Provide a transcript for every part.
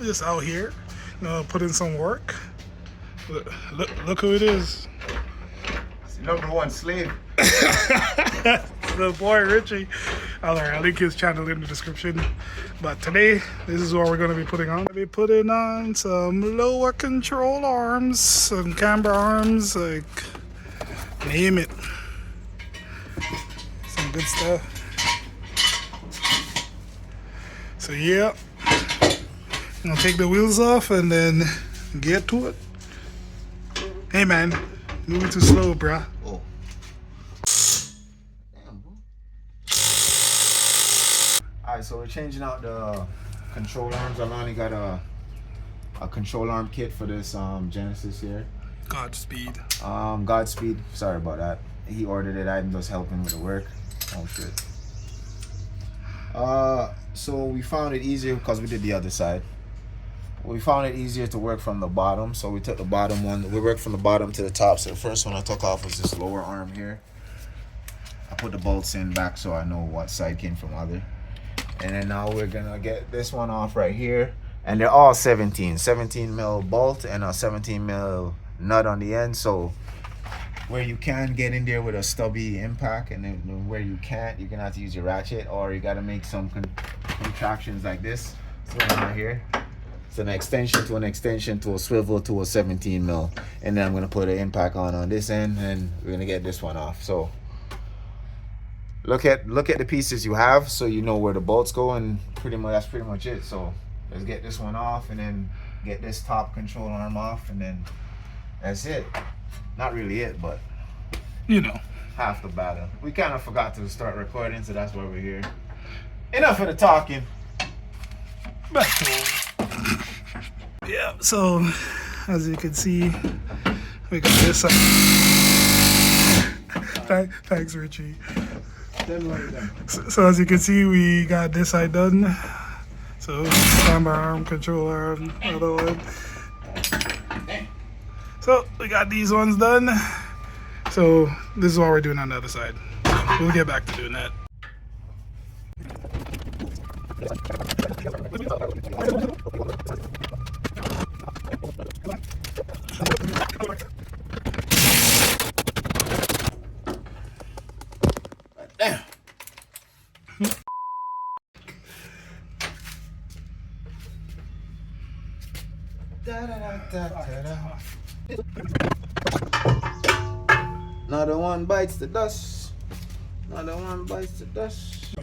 just out here, put in some work. Look who it is. It's the number one slave. The boy Richie. I'll link his channel in the description. But today, this is what we're going to be putting on. We're putting on some lower control arms, some camber arms, like name it. Some good stuff. So yeah, I'm gonna take the wheels off and then get to it. Hey man, moving too slow, bruh. Oh. Damn, bro. Alright, so we're changing out the control arms. Alani got a control arm kit for this Genesis here. Godspeed. Godspeed. Sorry about that. He ordered it. I'm just helping with the work. Oh shit. So we found it easier because we did the other side. We found it easier to work from the bottom, so we took the bottom one. We worked from the bottom to the top. So the first one I took off was this lower arm here. I put the bolts in back so I know what side came from other. And then now we're gonna get this one off right here. And they're all 17 mil bolt and a 17 mil nut on the end. So where you can get in there with a stubby impact, and then where you can't, you're gonna have to use your ratchet, or you gotta make some contractions like this. So right here, it's an extension to a swivel to a 17 mil, and then I'm gonna put an impact on this end, and we're gonna get this one off. So look at the pieces you have, so you know where the bolts go, and that's pretty much it. So let's get this one off, and then get this top control arm off, and then that's it. Not really it, but you know, half the battle. We kind of forgot to start recording, so that's why we're here. Enough of the talking. Back to it. Yeah, so as you can see, we got this side. Thanks, Richie. So as you can see, we got this side done. So camber arm, control arm, other one. So we got these ones done. So this is what we're doing on the other side. We'll get back to doing that. Damn. Another one bites the dust. Another one bites the dust.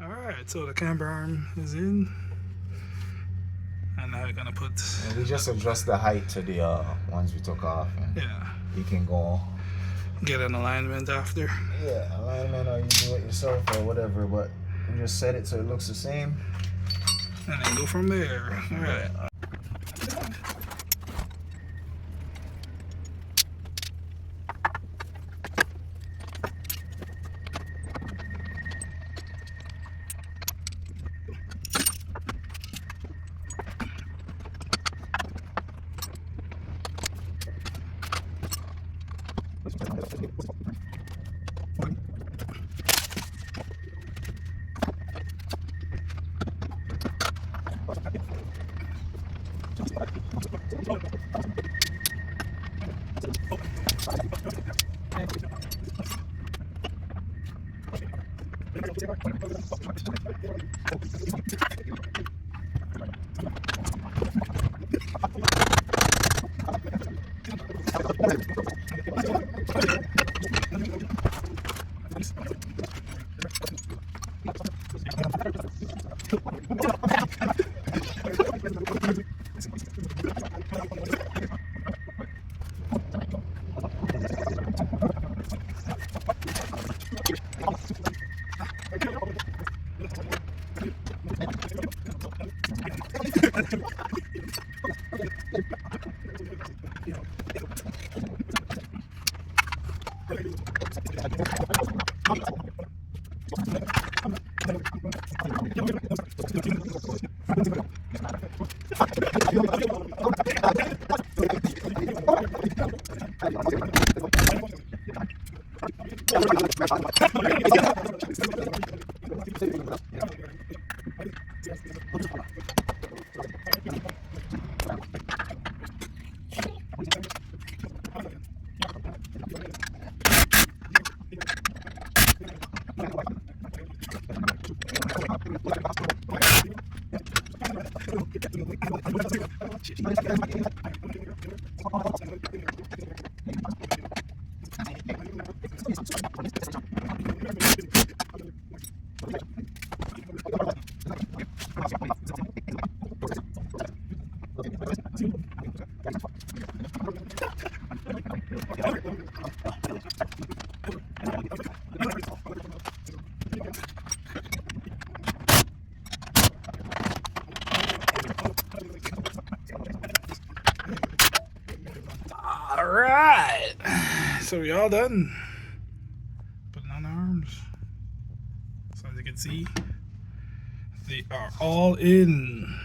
Alright, so the camber arm is in. And now we're gonna put... And we just adjust the height to the ones we took off. And yeah. You can go... Get an alignment after. Yeah, alignment, or you do it yourself or whatever, but you just set it so it looks the same. and then go from there. All right. All right, so we all done putting on the arms. So as you can see, they are all in,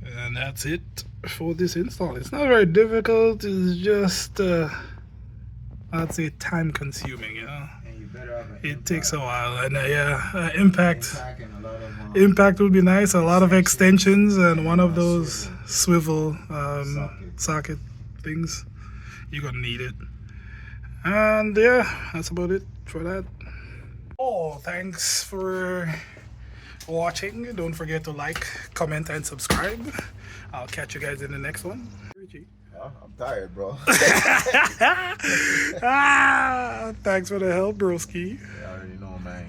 and that's it for this install. It's not very difficult. It's just I'd say time consuming, you know. And you better have an It takes a while, and impact and a lot of impact would be nice. A lot of extensions and one of those swivel socket things. You're gonna need it. And yeah, that's about it for that. Oh, thanks for watching. Don't forget to like, comment, and subscribe. I'll catch you guys in the next one. Richie. I'm tired, bro. Thanks for the help, broski. I already know, man.